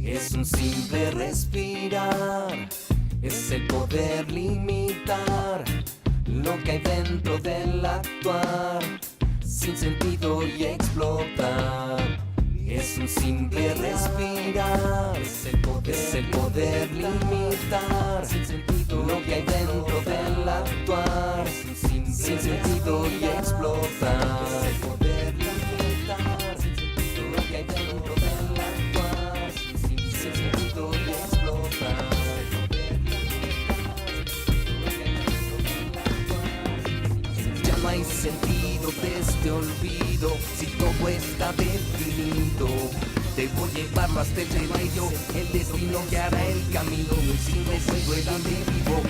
Es un simple respirar, es el poder limitar lo que hay dentro del actuar, sin sentido y explotar. Es un simple respirar, es el poder limitar sin sentido lo que hay dentro del actuar, sin sentido y explotar. Es el poder limitar sin sentido lo que hay dentro del actuar, sin sentido y explotar. Ya no hay sentido de este olvido si todo está definido. Debo llevarlo hasta el medio, el destino guiará el camino. Sin residuo el vivo,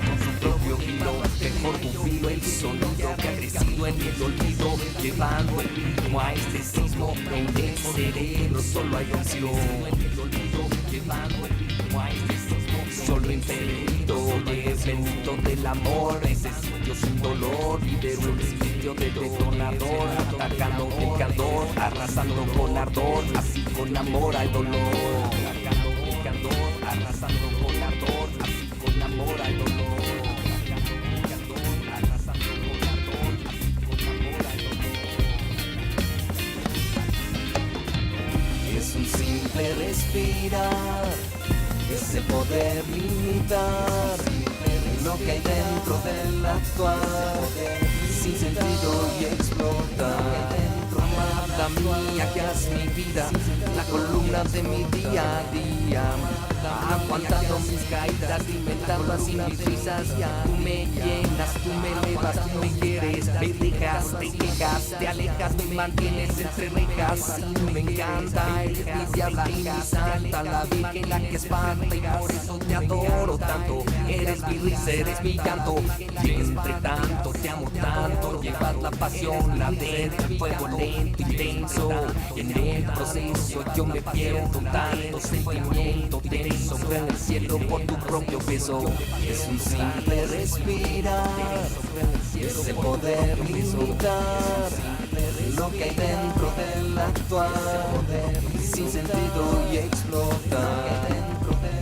con su propio giro. Mejor jubilo el sonido que ha crecido en el olvido, llevando el ritmo a este sismo. En el cerebro solo hay opción, llevando el ritmo a este sismo. Solo impedido, bendito del amor. Ese sitio sin dolor, libero el sitio de detonador, atacando el candor, arrasando con ardor, así con amor al dolor. Atacando el candor, arrasando con ardor, así con amor al dolor. Es un simple respirar, es el poder limitar lo que hay dentro del actuar, sin sentido y explotar. Amada mía, que haz mi vida la columna de mi día a día, aguantando mis caídas, inventando así mis risas. Tú me llenas, tú me elevas, tú me quieres, me dejas, te quejas, te alejas, me mantienes entre rejas. Me encanta, eres mi diabla y mi santa, la virgen la que espanta, y por eso te adoro tanto. Eres mi risa, eres mi canto, y entre tanto te amo tanto. Llevas la pasión, la dentro, el fuego lento, intenso, y en el proceso yo me pierdo tanto sentimiento denso en el cielo por tu propio peso. Es un simple respirar, es el poder limitar lo que hay dentro del actuar, sin sentido y explotar.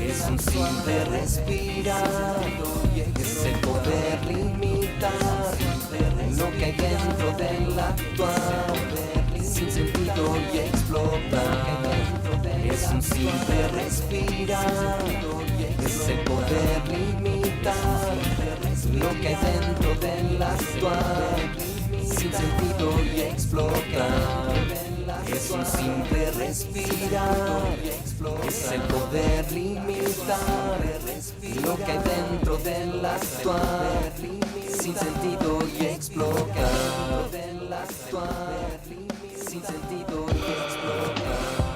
Es un simple respirar, es el poder limitar lo que hay dentro del actuar, sin sentido y explotar. Es un simple respirar, es el poder limitar lo que hay dentro del actuar, sin sentido y explotar. Es un simple respirar, es el poder limitar lo que hay dentro del actuar, sin sentido y explotar. Sin sentido y explotar.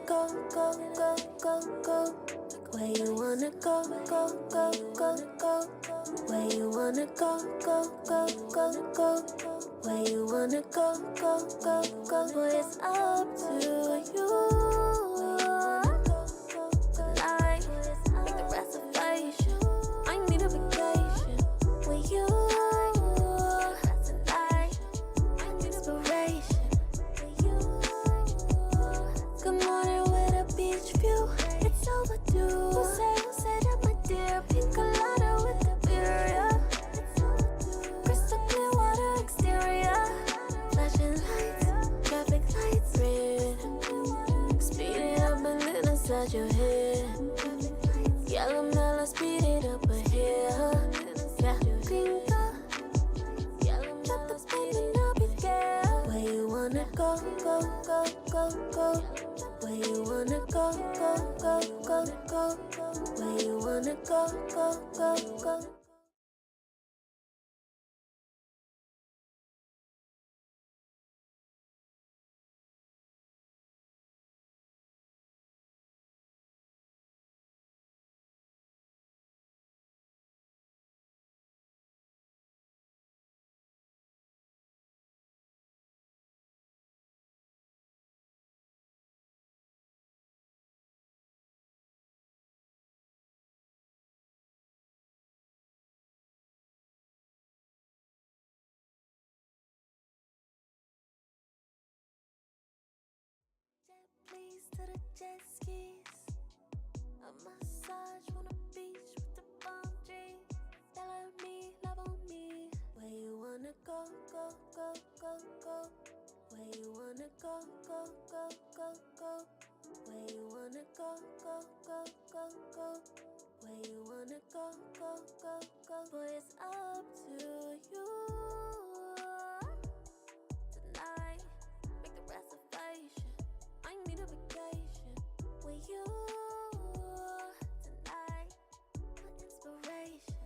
go, go, go, go, go? Where you wanna go, go, go, go, go? Where you wanna go, go, go, go, go? Where you wanna go, go, go, go? Boy, it's up to you. Tonight, make the reservation. I need a vacation with you. Tonight, I need inspiration with you. Good morning with a beach view. It's overdue. Who say that, my dear? Pink colada with the beer, yeah. Crystal clear water exterior. Flashing lights, traffic lights, red. Speed it up and then inside your head. Yellow mellow, speed it up ahead. Yeah, pink yellow mellow, speed it up again. Where you wanna go, go, go, go, go? Where you wanna go, go, go, go, go? Where you wanna go, go, go, go? Jet please to the jet skis. A massage on the beach with the palm trees. Tell me, love on me. Where you wanna go, go, go, go, go? Where you wanna go, go, go, go, go? Where you wanna go, go, go, go, go? Where you wanna go, go, go, go? Boy, it's up to you. Tonight, make the reservation. I need a vacation with you. Tonight, my inspiration.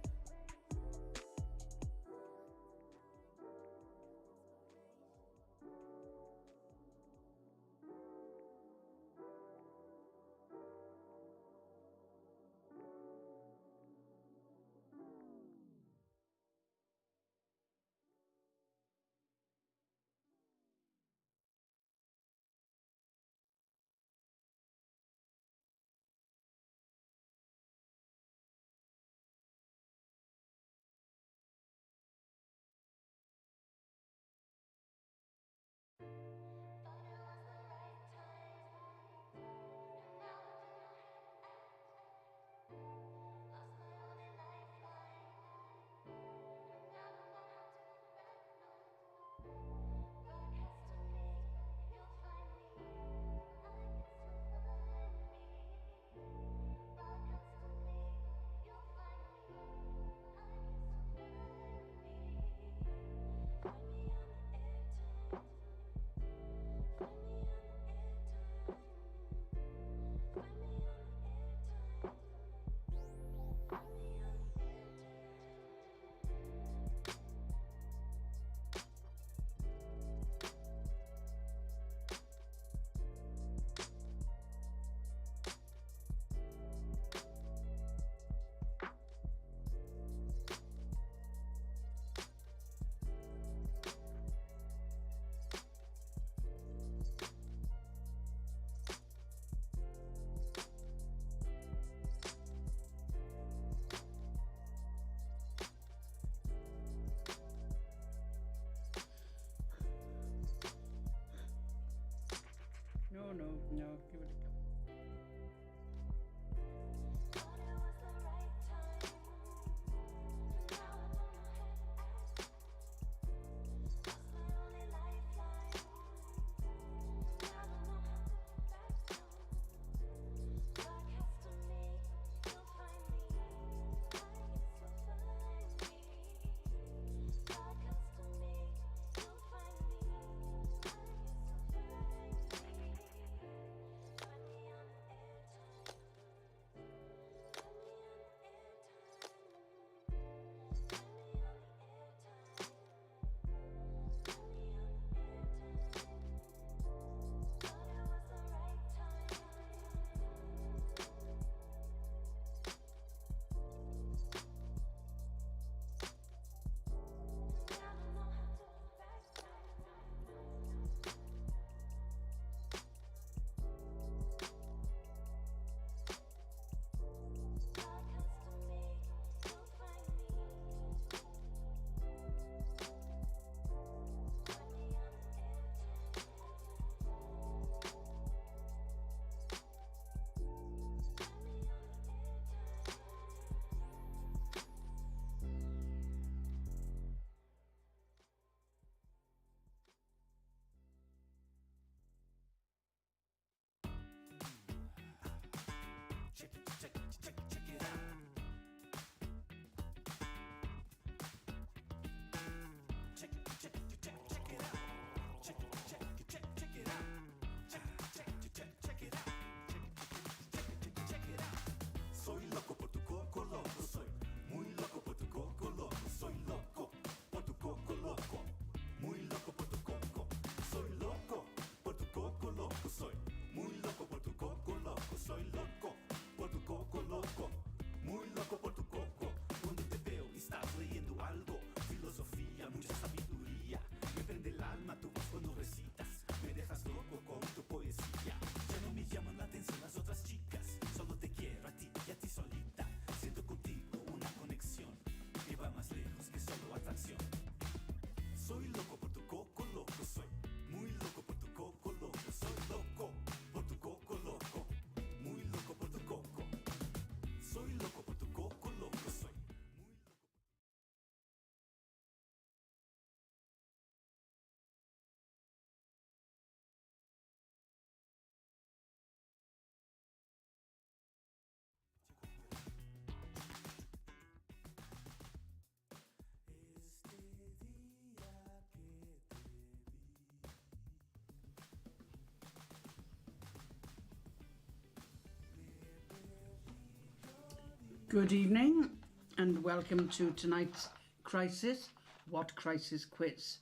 Good evening and welcome to tonight's Crisis What Crisis quiz.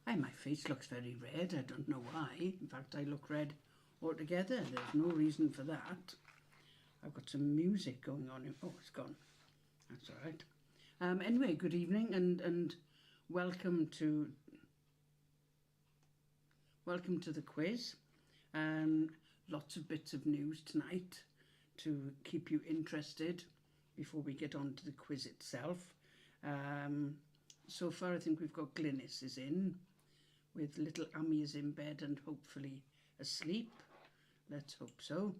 My face looks very red, I don't know why. In fact, I look red altogether. There's no reason for that. I've got some music going on. Oh, it's gone. That's all right. Anyway, good evening and welcome to the quiz. Lots of bits of news tonight to keep you interested before we get on to the quiz itself. So far, I think we've got Glynis is in, with little Amy is in bed and hopefully asleep. Let's hope so.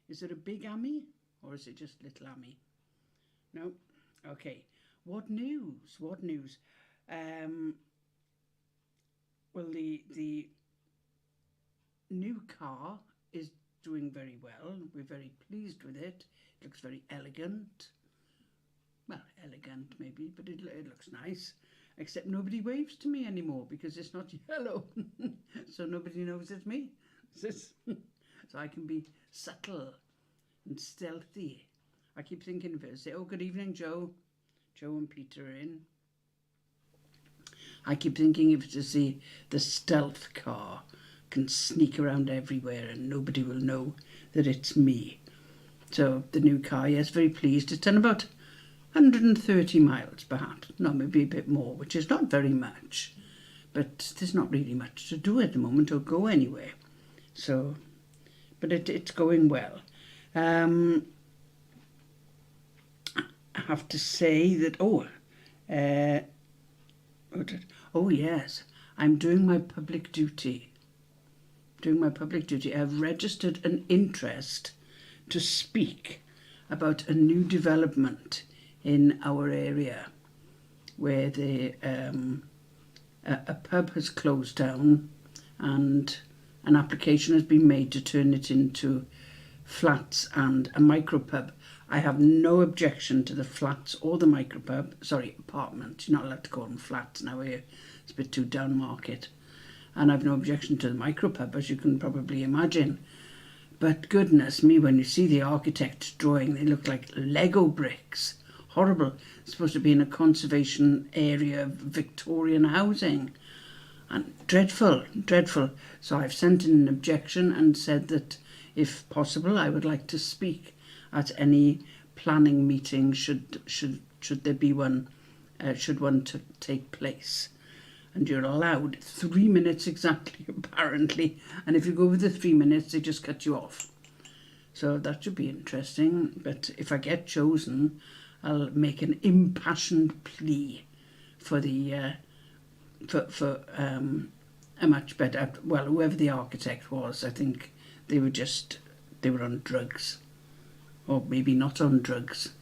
Is it a big Amy or is it just little Amy? No? Okay. What news? What news? Well, the new car is doing very well. We're very pleased with it. It looks very elegant. Well, elegant maybe, but it looks nice. Except nobody waves to me anymore because it's not yellow. So nobody knows it's me. So I can be subtle and stealthy. I keep thinking of it. I say, oh, good evening, Joe. Joe and Peter are in. I keep thinking of it as the stealth car. Can sneak around everywhere and nobody will know that it's me. So the new car, yes, very pleased. It's done about 130 miles perhaps, no, maybe a bit more, which is not very much, but there's not really much to do at the moment or go anywhere. So, but it's going well. I have to say that, yes, I'm doing my public duty. I've registered an interest to speak about a new development in our area where a pub has closed down and an application has been made to turn it into flats and a micropub. I have no objection to the flats or the apartments. You're not allowed to call them flats now here. It's a bit too down market. And I've no objection to the micropub, as you can probably imagine. But goodness me, when you see the architect's drawing, they look like Lego bricks. Horrible. It's supposed to be in a conservation area of Victorian housing. And dreadful. So I've sent in an objection and said that, if possible, I would like to speak at any planning meeting should there be one, should one take place. And you're allowed 3 minutes exactly, apparently. And if you go over the 3 minutes, they just cut you off. So that should be interesting. But if I get chosen, I'll make an impassioned plea for the for a much better. Well, whoever the architect was, I think they were on drugs, or maybe not on drugs,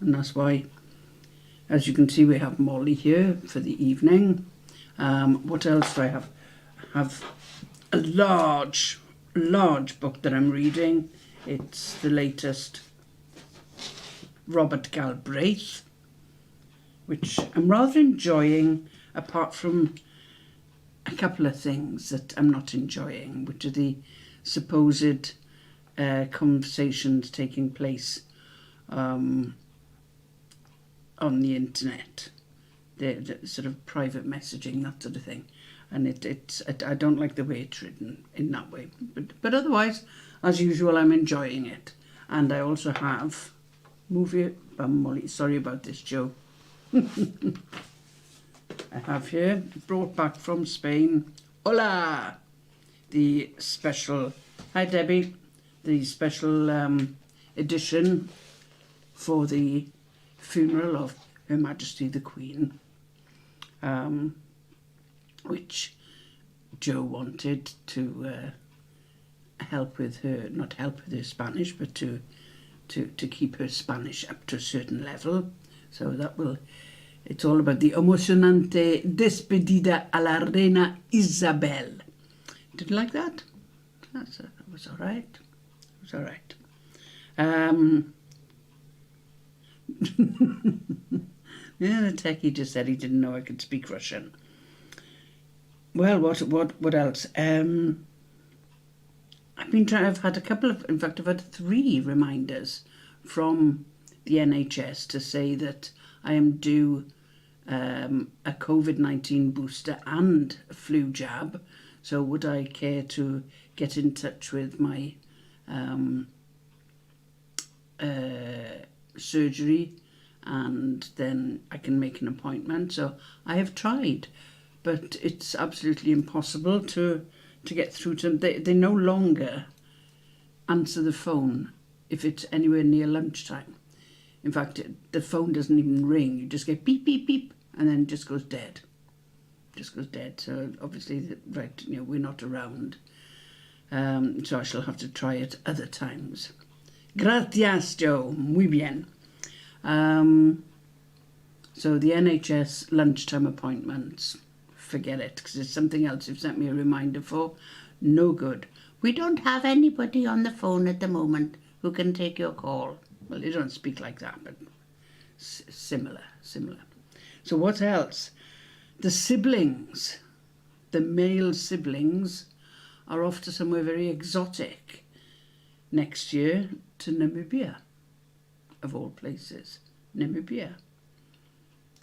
and that's why. As you can see, we have Molly here for the evening. What else do I have? I have a large book that I'm reading. It's the latest Robert Galbraith, which I'm rather enjoying, apart from a couple of things that I'm not enjoying, which are the supposed conversations taking place on the internet. The sort of private messaging, that sort of thing, and I don't like the way it's written in that way. But otherwise, as usual, I'm enjoying it. And I also have movie. Molly, sorry about this, Joe. I have here, brought back from Spain. Hola, the special. Hi, Debbie. The special edition for the funeral of Her Majesty the Queen. Which Joe wanted to help with her, not help with her Spanish, but to keep her Spanish up to a certain level. So it's all about the emocionante despedida a la reina Isabel. Did you like that? That was all right. It was all right. Yeah, the techie just said he didn't know I could speak Russian. Well, what else? I've had a couple of, in fact, I've had 3 reminders from the NHS to say that I am due a COVID-19 booster and a flu jab. So would I care to get in touch with my surgery, and then I can make an appointment. So I have tried, but it's absolutely impossible to get through to them. They no longer answer the phone if it's anywhere near lunchtime. In fact, the phone doesn't even ring. You just get beep, beep, beep, and then it just goes dead. Just goes dead. So obviously, right, we're not around. So I shall have to try it other times. Gracias, Joe. Muy bien. So the NHS lunchtime appointments, forget it, because it's something else you've sent me a reminder for. No good. We don't have anybody on the phone at the moment who can take your call. Well, they don't speak like that, but similar. So what else? The siblings, the male siblings, are off to somewhere very exotic next year, to Namibia, of all places. Namibia.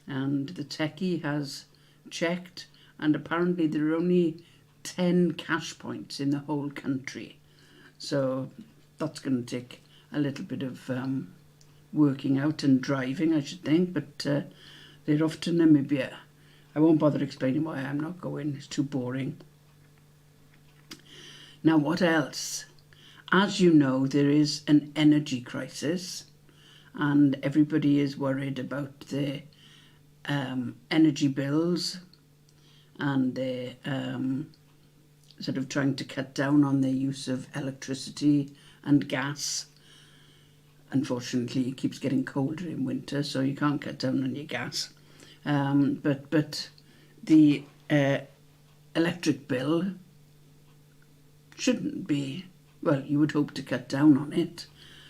And the techie has checked, and apparently there are only 10 cash points in the whole country. So that's going to take a little bit of working out and driving, I should think, but they're off to Namibia. I won't bother explaining why I'm not going, it's too boring. Now, what else? As you know, there is an energy crisis, and everybody is worried about their energy bills, and they're sort of trying to cut down on their use of electricity and gas. Unfortunately, it keeps getting colder in winter, so you can't cut down on your gas. But the electric bill shouldn't be, well, you would hope to cut down on it.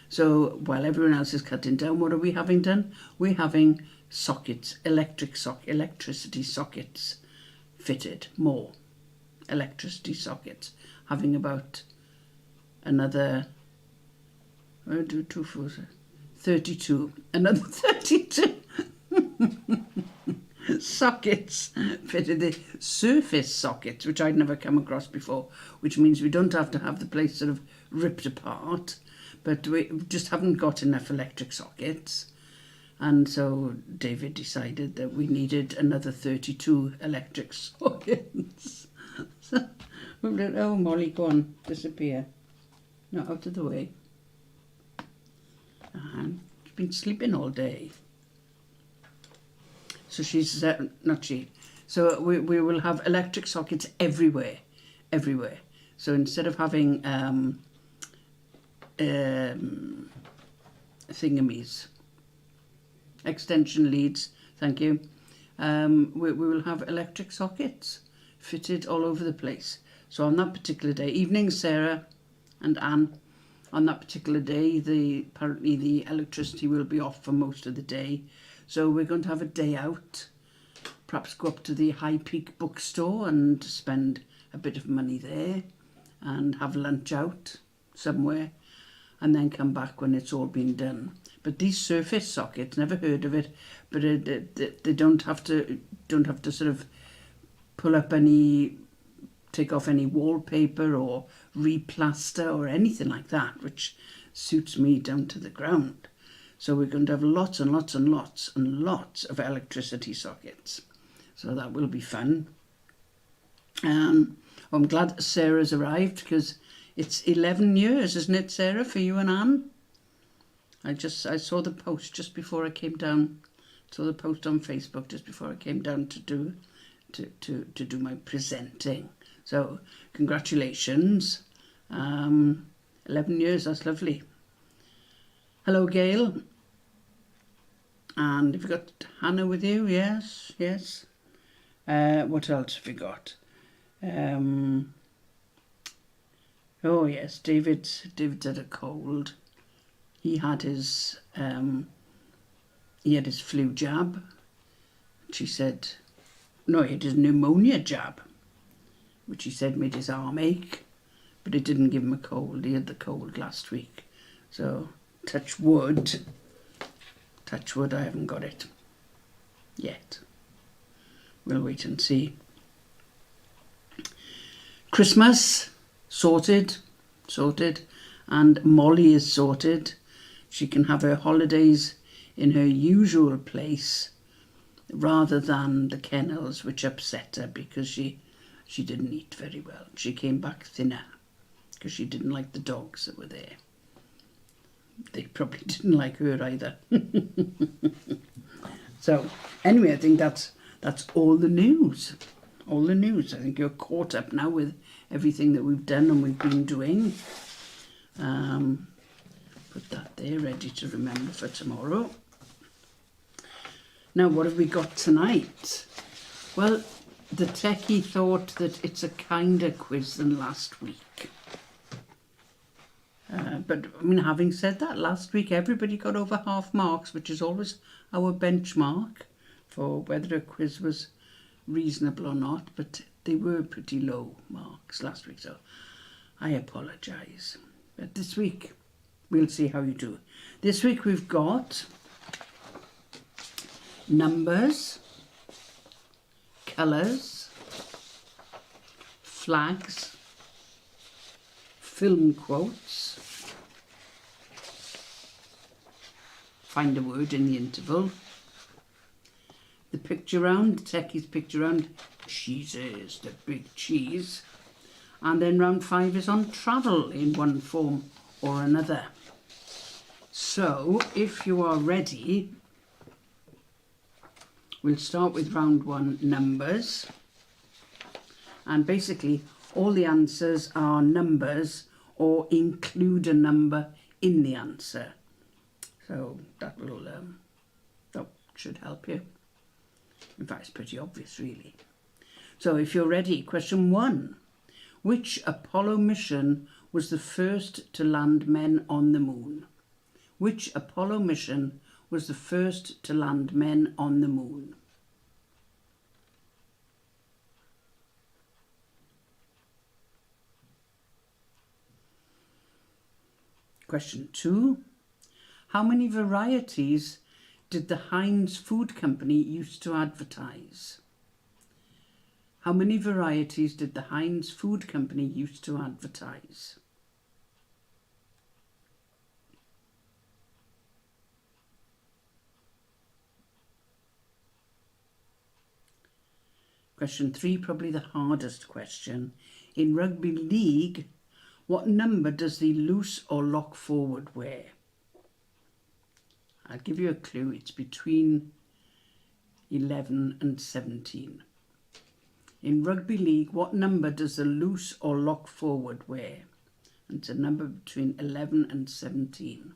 So while everyone else is cutting down, what are we having done? We're having sockets, electricity sockets fitted, more electricity sockets, having about another 32, another 32 sockets fitted, the surface sockets, which I'd never come across before, which means we don't have to have the place sort of ripped apart, but we just haven't got enough electric sockets. And so David decided that we needed another 32 electric sockets. So, oh, Molly, go on, disappear. No, out of the way. She's been sleeping all day. So she's, not she. So we will have electric sockets everywhere. So instead of having thingamies, extension leads, thank you, we will have electric sockets fitted all over the place. So on that particular day, evening, Sarah and Anne, on that particular day, apparently the electricity will be off for most of the day. So we're going to have a day out, perhaps go up to the High Peak bookstore and spend a bit of money there and have lunch out somewhere, and then come back when it's all been done. But these surface sockets, never heard of it, but they don't have to sort of pull up take off any wallpaper or replaster or anything like that, which suits me down to the ground. So we're going to have lots and lots and lots and lots of electricity sockets. So that will be fun. I'm glad Sarah's arrived, because it's 11 years, isn't it, Sarah, for you and Anne? I saw the post just before I came down. Saw the post on Facebook just before I came down to do my presenting. So congratulations. 11 years, that's lovely. Hello, Gail. And have you got Hannah with you? Yes. What else have you got? Oh yes, David's had a cold. He had his flu jab. She said, no, he had his pneumonia jab, which he said made his arm ache, but it didn't give him a cold. He had the cold last week. So touch wood, Touch wood, I haven't got it yet. We'll wait and see. Christmas, sorted, and Molly is sorted. She can have her holidays in her usual place rather than the kennels, which upset her because she didn't eat very well. She came back thinner because she didn't like the dogs that were there. They probably didn't like her either. So anyway, I think that's all the news. All the news. I think you're caught up now with everything that we've done and we've been doing. Put that there, ready to remember for tomorrow. Now, what have we got tonight? Well, the techie thought that it's a kinder quiz than last week. But, I mean, having said that, last week everybody got over half marks, which is always our benchmark for whether a quiz was reasonable or not. But they were pretty low marks last week, so I apologise. But this week, we'll see how you do. This week we've got numbers, colours, flags, film quotes, find a word in the interval, the picture round, the techie's picture round, cheeses, the big cheese, and then round 5 is on travel in one form or another. So, if you are ready, we'll start with round 1, numbers. And basically, all the answers are numbers or include a number in the answer. So, that should help you. In fact, it's pretty obvious, really. So, if you're ready, question 1. Which Apollo mission was the first to land men on the moon? Which Apollo mission was the first to land men on the moon? Question 2. How many varieties did the Heinz Food Company used to advertise? How many varieties did the Heinz Food Company used to advertise? Question 3, probably the hardest question. In rugby league, what number does the loose or lock forward wear? I'll give you a clue. It's between 11 and 17. In rugby league, what number does the loose or lock forward wear? And it's a number between 11 and 17.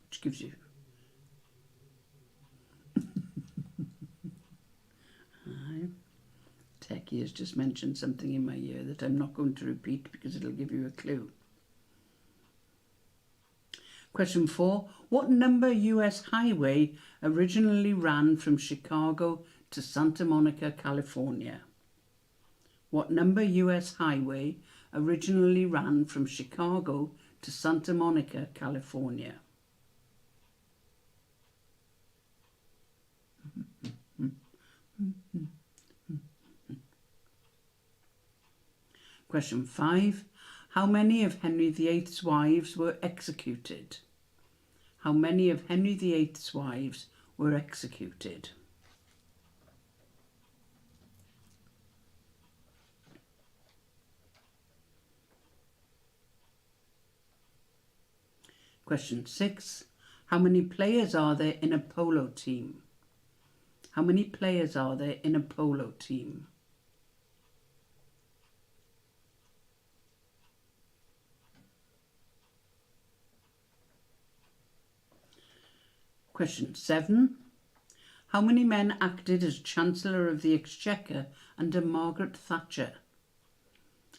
Which gives you... Techie has just mentioned something in my ear that I'm not going to repeat because it'll give you a clue. Question 4. What number US highway originally ran from Chicago to Santa Monica, California? What number US highway originally ran from Chicago to Santa Monica, California? Question 5. How many of Henry VIII's wives were executed? How many of Henry VIII's wives were executed? Question 6. How many players are there in a polo team? How many players are there in a polo team? Question 7. How many men acted as Chancellor of the Exchequer under Margaret Thatcher?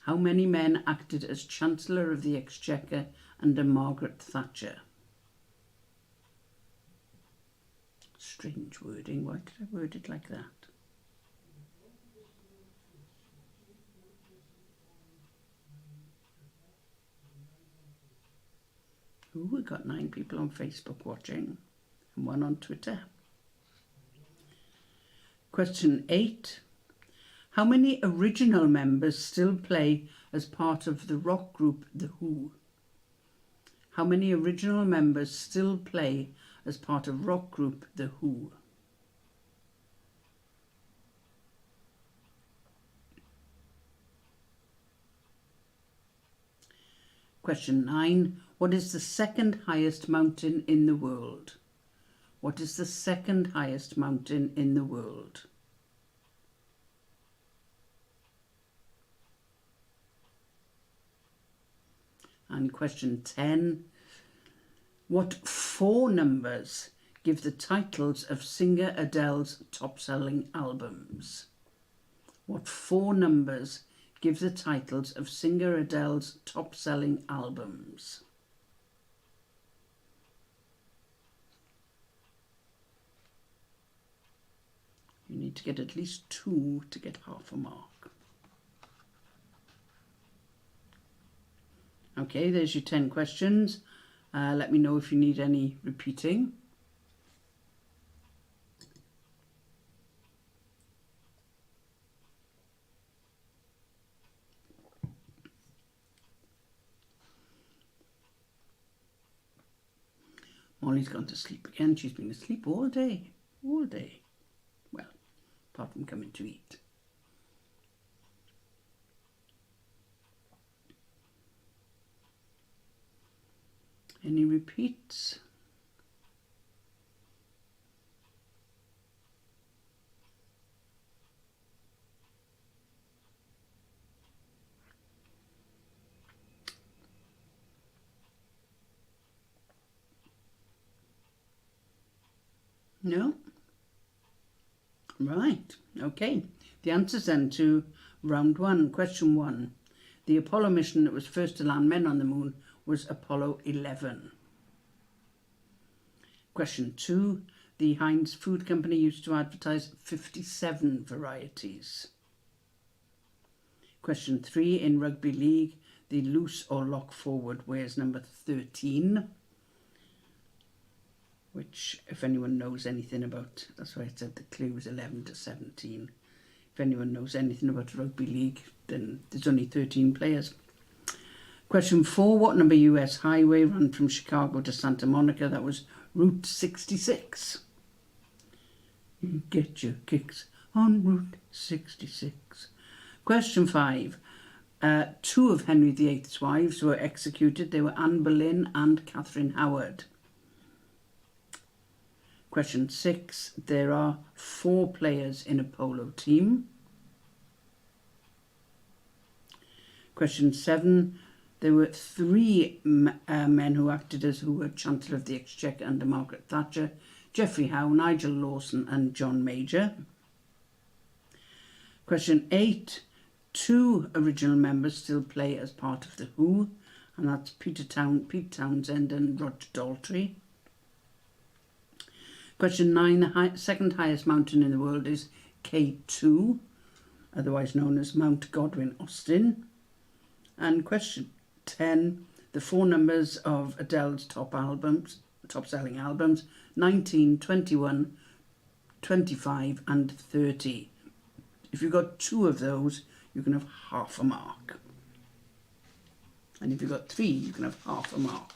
How many men acted as Chancellor of the Exchequer under Margaret Thatcher? Strange wording. Why did I word it like that? Ooh, we got 9 people on Facebook watching and 1 on Twitter. Question 8. How many original members still play as part of the rock group The Who? How many original members still play as part of rock group The Who? Question 9. What is the second highest mountain in the world? What is the second highest mountain in the world? And question 10. What 4 numbers give the titles of singer Adele's top-selling albums? What 4 numbers give the titles of singer Adele's top-selling albums? You need to get at least 2 to get half a mark. Okay, there's your 10 questions. Let me know if you need any repeating. Molly's gone to sleep again. She's been asleep all day. All day. Well, apart from coming to eat. Any repeats? No? Right, okay. The answers then to round 1. Question 1. The Apollo mission that was first to land men on the moon was Apollo 11. Question 2. The Heinz Food Company used to advertise 57 varieties. Question 3. In rugby league, the loose or lock forward wears number 13. Which, if anyone knows anything about, that's why I said the clue was 11 to 17. If anyone knows anything about rugby league, then there's only 13 players. Question 4, what number US highway ran from Chicago to Santa Monica? That was Route 66. You get your kicks on Route 66. Question 5, 2 of Henry VIII's wives were executed. They were Anne Boleyn and Catherine Howard. Question 6, there are 4 players in a polo team. Question 7, there were 3 men who acted as who were Chancellor of the Exchequer under Margaret Thatcher: Geoffrey Howe, Nigel Lawson and John Major. Question 8, 2 original members still play as part of The Who, and that's Pete Townsend and Roger Daltrey. Question 9, the second highest mountain in the world is K2, otherwise known as Mount Godwin Austen. And question 10, the 4 numbers of Adele's top-selling albums, 19, 21, 25 and 30. If you've got 2 of those, you can have half a mark. And if you've got 3, you can have half a mark.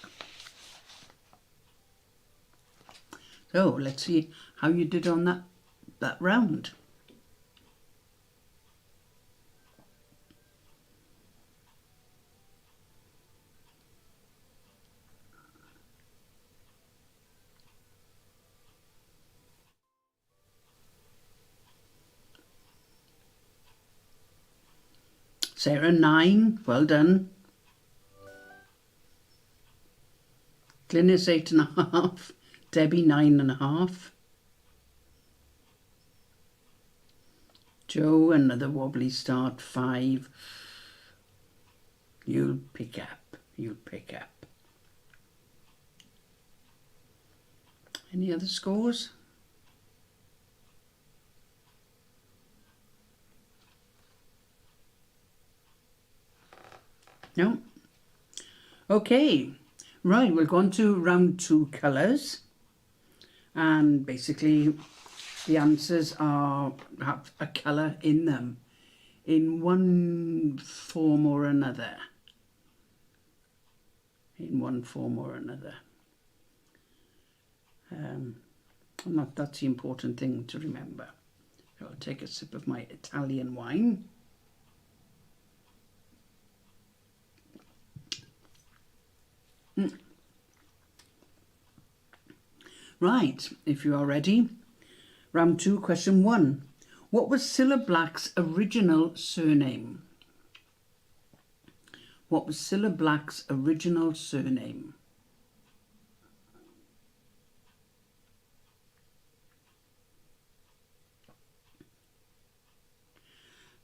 So let's see how you did on that round. Sarah, 9, well done. Glynis, 8.5. Debbie, 9.5. Joe, another wobbly start, 5. You'll pick up. Any other scores? No? Okay, Right, we'll go on to round 2, colours. And basically the answers have a colour in them in one form or another. In one form or another. And that's the important thing to remember. So I'll take a sip of my Italian wine. Right, if you are ready, round 2, question 1. What was Cilla Black's original surname? What was Cilla Black's original surname?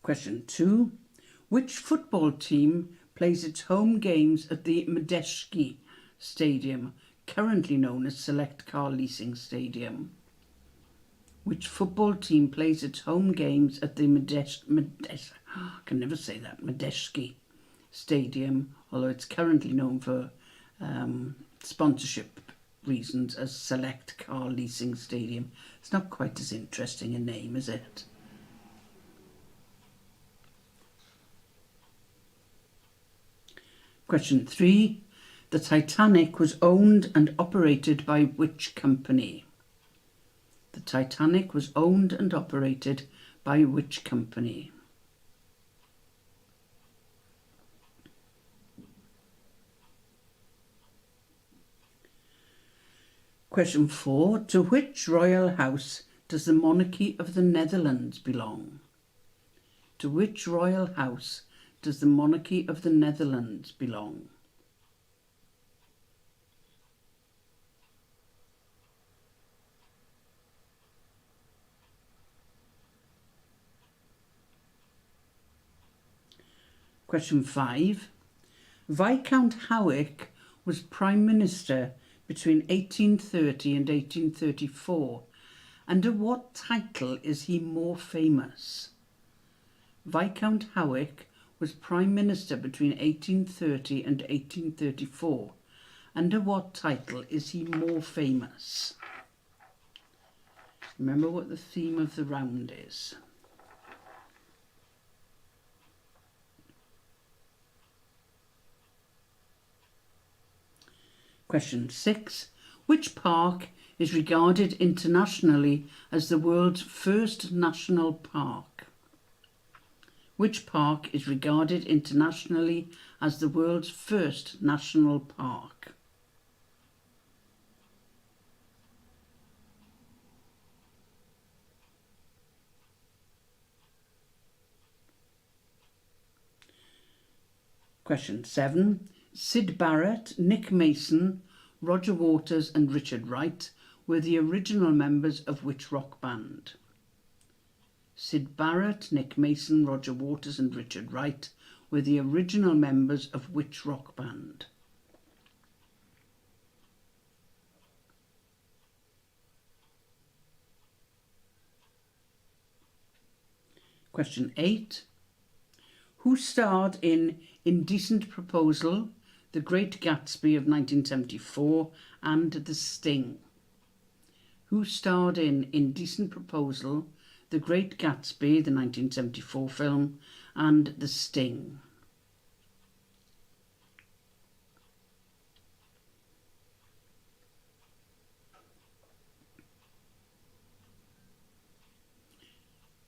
Question 2. Which football team plays its home games at the Medeski Stadium, currently known as Select Car Leasing Stadium? Which football team plays its home games at the Medeski Stadium, although it's currently known for sponsorship reasons as Select Car Leasing Stadium. It's not quite as interesting a name, is it? Question 3. The Titanic was owned and operated by which company? The Titanic was owned and operated by which company? Question 4. To which royal house does the monarchy of the Netherlands belong? To which royal house does the monarchy of the Netherlands belong? Question 5. Viscount Howick was Prime Minister between 1830 and 1834. Under what title is he more famous? Viscount Howick was Prime Minister between 1830 and 1834. Under what title is he more famous? Remember what the theme of the round is. Question 6. Which park is regarded internationally as the world's first national park? Which park is regarded internationally as the world's first national park? Question 7. Syd Barrett, Nick Mason, Roger Waters and Richard Wright were the original members of which rock band? Syd Barrett, Nick Mason, Roger Waters and Richard Wright were the original members of which rock band? Question 8. Who starred in Indecent Proposal, The Great Gatsby of 1974 and The Sting? Who starred in Indecent Proposal, The Great Gatsby, the 1974 film, and The Sting?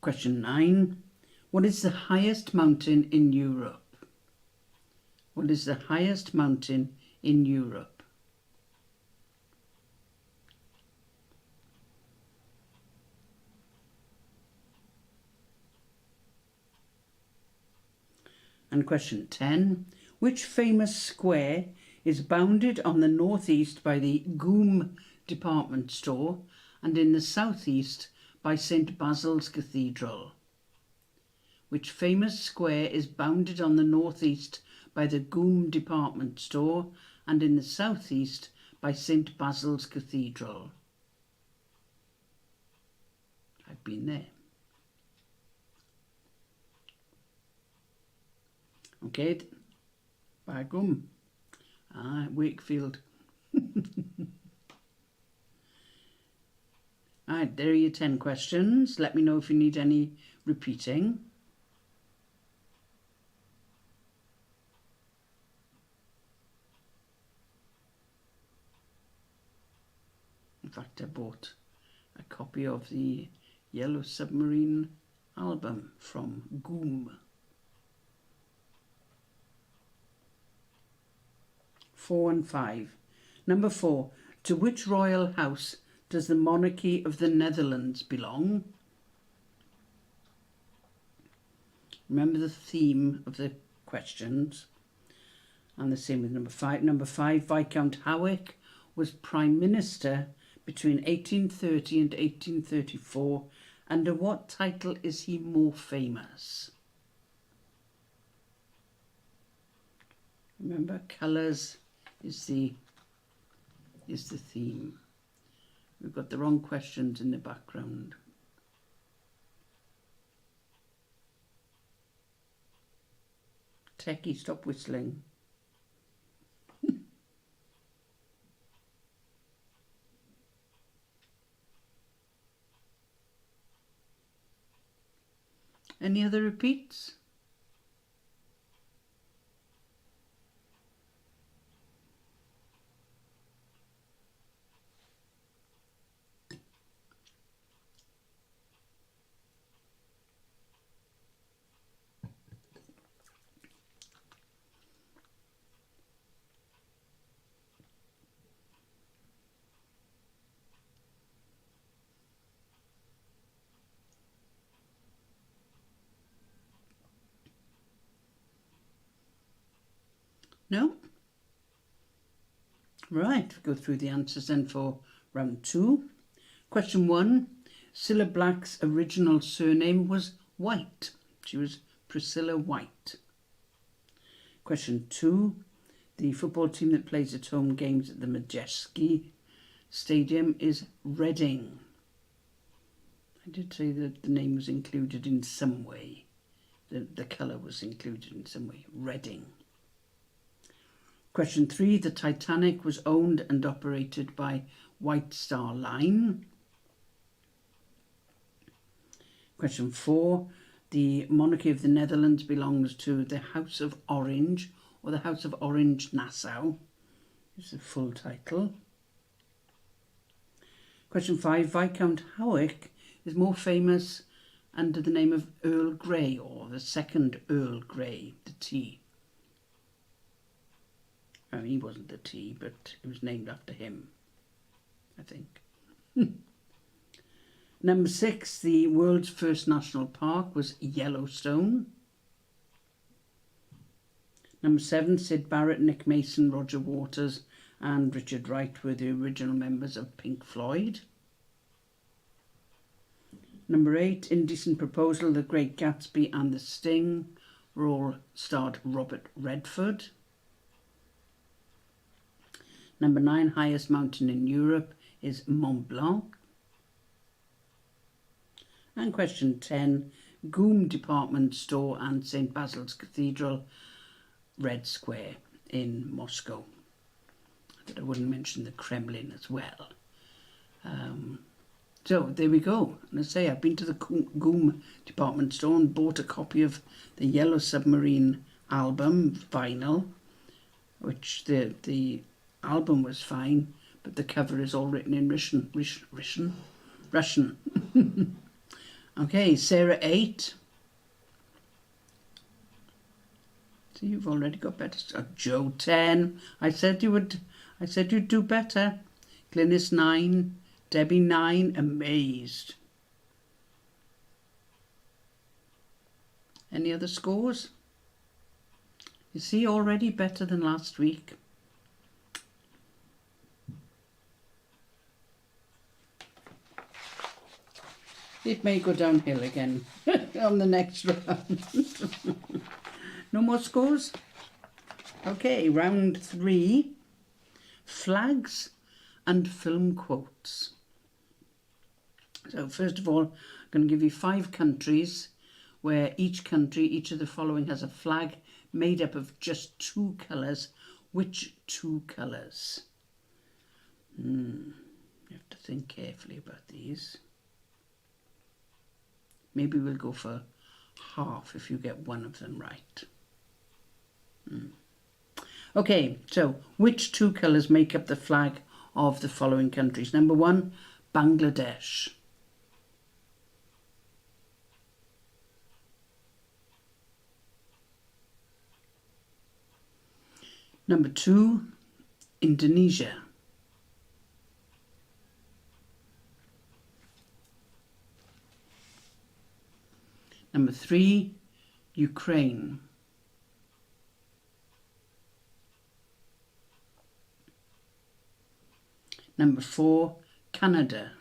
Question 9. What is the highest mountain in Europe? What is the highest mountain in Europe? And question 10. Which famous square is bounded on the northeast by the Goom department store and in the southeast by St. Basil's Cathedral? Which famous square is bounded on the northeast by the Goom department store and in the southeast by St. Basil's Cathedral? I've been there. Okay, by Goom. Ah, Wakefield. Alright, there are your 10 questions. Let me know if you need any repeating. In fact, I bought a copy of the Yellow Submarine album from Goom. 4 and 5. Number 4. To which royal house does the monarchy of the Netherlands belong? Remember the theme of the questions. And the same with number 5. Number 5, Viscount Howick was Prime Minister between 1830 and 1834. Under what title is he more famous? Remember, colours is the theme. We've got the wrong questions in the background. Techie, stop whistling. Any other repeats? No? Right, we'll go through the answers then for round 2. Question 1. Cilla Black's original surname was White. She was Priscilla White. Question 2. The football team that plays its home games at the Majeski Stadium is Reading. I did say that the name was included in some way. The colour was included in some way. Reading. Question 3. The Titanic was owned and operated by White Star Line. Question 4. The monarchy of the Netherlands belongs to the House of Orange or the House of Orange-Nassau. Is the full title. Question 5. Viscount Howick is more famous under the name of Earl Grey or the second Earl Grey, the T. I mean, he wasn't the T, but it was named after him, I think. Number 6, the world's first national park was Yellowstone. Number 7, Syd Barrett, Nick Mason, Roger Waters and Richard Wright were the original members of Pink Floyd. Number 8, Indecent Proposal, The Great Gatsby and The Sting were all starred Robert Redford. Number 9, highest mountain in Europe is Mont Blanc. And question 10, Goom Department Store and St. Basil's Cathedral, Red Square in Moscow. I thought I wouldn't mention the Kremlin as well. So there we go. And I say I've been to the Goom Department Store and bought a copy of the Yellow Submarine album, vinyl, which the album was fine, but the cover is all written in Russian. Okay, Sarah 8. So you've already got better. Joe 10. I said you'd do better. Glynis 9. Debbie 9. Amazed. Any other scores? You see, already better than last week. It may go downhill again on the next round. No more scores? Okay, round 3. Flags and film quotes. So first of all, I'm going to give you 5 countries where each of the following has a flag made up of just 2 colours, which two colours? You have to think carefully about these. Maybe we'll go for half if you get one of them right. Okay, so which two colours make up the flag of the following countries? Number 1, Bangladesh. Number 2, Indonesia. Number 3, Ukraine. Number 4, Canada.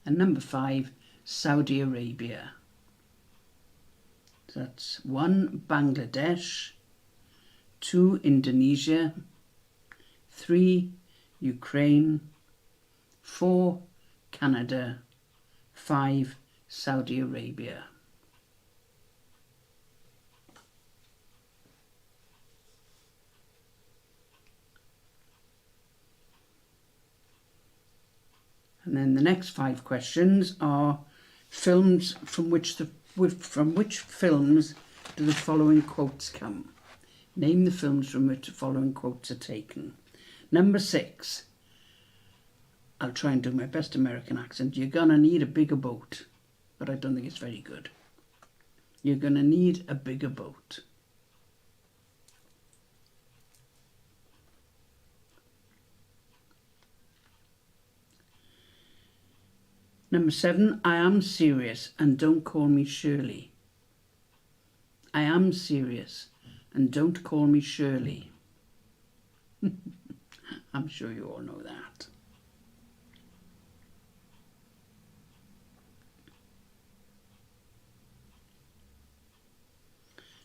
And number 5, Saudi Arabia. So that's 1, Bangladesh, 2, Indonesia, 3, Ukraine, 4, Canada, 5, Saudi Arabia. And then the next 5 questions are films from which films do the following quotes come? Name the films from which the following quotes are taken. Number 6. I'll try and do my best American accent. You're gonna need a bigger boat, but I don't think it's very good. You're gonna need a bigger boat. Number 7, I am serious and don't call me Shirley. I am serious and don't call me Shirley. I'm sure you all know that.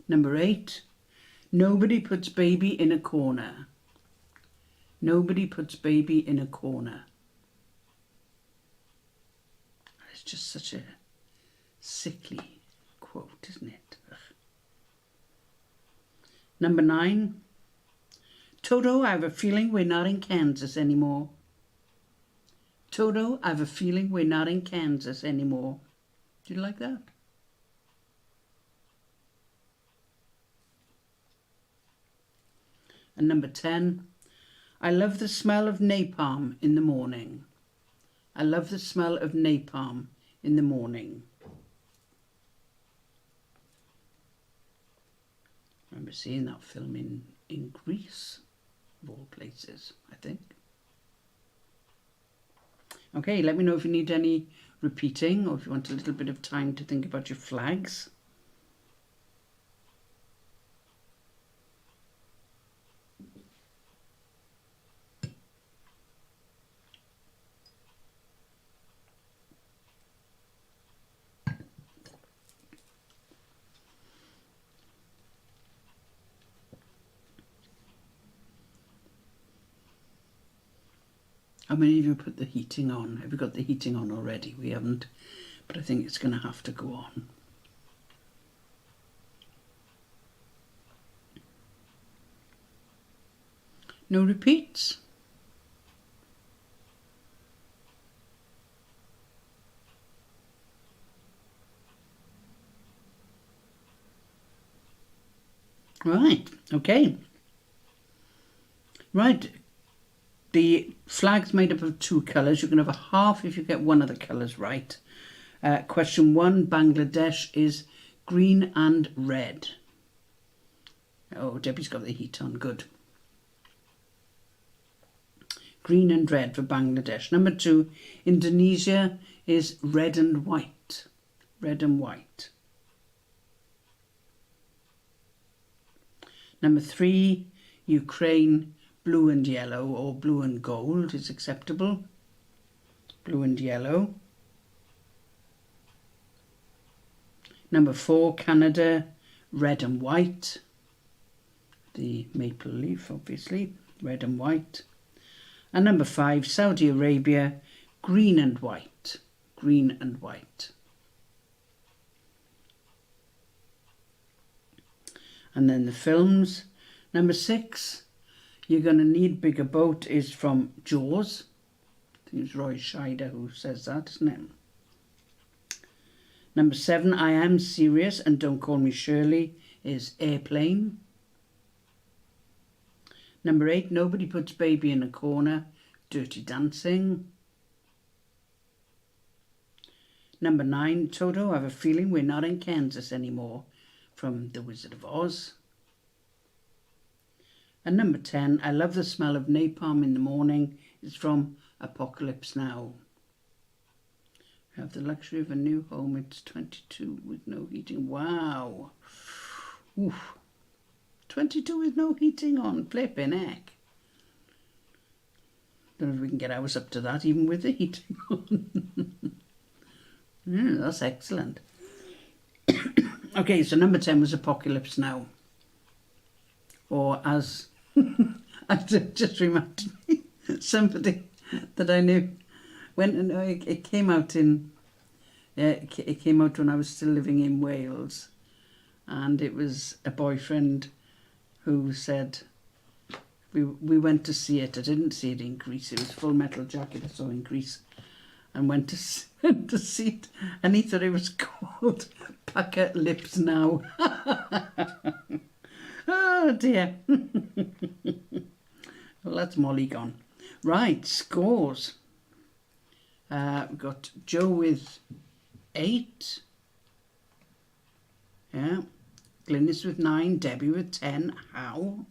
Number 8, nobody puts baby in a corner. Nobody puts baby in a corner. It's just such a sickly quote, isn't it? Ugh. Number 9, Toto, I have a feeling we're not in Kansas anymore. Toto, I have a feeling we're not in Kansas anymore. Do you like that? And number 10, I love the smell of napalm in the morning. I love the smell of napalm in the morning. I remember seeing that film in Greece, of all places, I think. Okay, let me know if you need any repeating or if you want a little bit of time to think about your flags. How many of you put the heating on? Have you got the heating on already? We haven't, but I think it's going to have to go on. No repeats? Right, okay. Right. The flag's made up of 2 colours. You can have a half if you get one of the colours right. Question 1, Bangladesh is green and red. Oh, Debbie's got the heat on, good. Green and red for Bangladesh. Number 2, Indonesia is red and white. Red and white. Number 3, Ukraine, blue and yellow, or blue and gold is acceptable. Blue and yellow. Number 4, Canada, red and white. The maple leaf, obviously, red and white. And number 5, Saudi Arabia, green and white. Green and white. And then the films. Number 6, You're Gonna Need Bigger Boat is from Jaws. I think it's Roy Scheider who says that, isn't it? Number 7, I Am Serious and Don't Call Me Shirley is Airplane. Number 8, Nobody Puts Baby in a Corner, Dirty Dancing. Number 9, Toto, I Have a Feeling We're Not in Kansas Anymore, from The Wizard of Oz. And number 10, I Love the Smell of Napalm in the Morning is from Apocalypse Now. We have the luxury of a new home. It's 22 with no heating. Wow. Oof. 22 with no heating on. Flipping heck. Don't know if we can get ours up to that even with the heating on. Yeah, that's excellent. Okay, so number 10 was Apocalypse Now. Or as I just reminded me, somebody that I knew when it came out in it came out when I was still living in Wales, and it was a boyfriend who said we went to see it. I didn't see it in Greece. It was Full Metal Jacket I saw in Greece, and went to see it, and he thought it was called Packer Lips Now. Oh dear. Well, that's Molly gone. Right, scores. We've got Joe with 8. Yeah. Glynis with 9. Debbie with 10. How?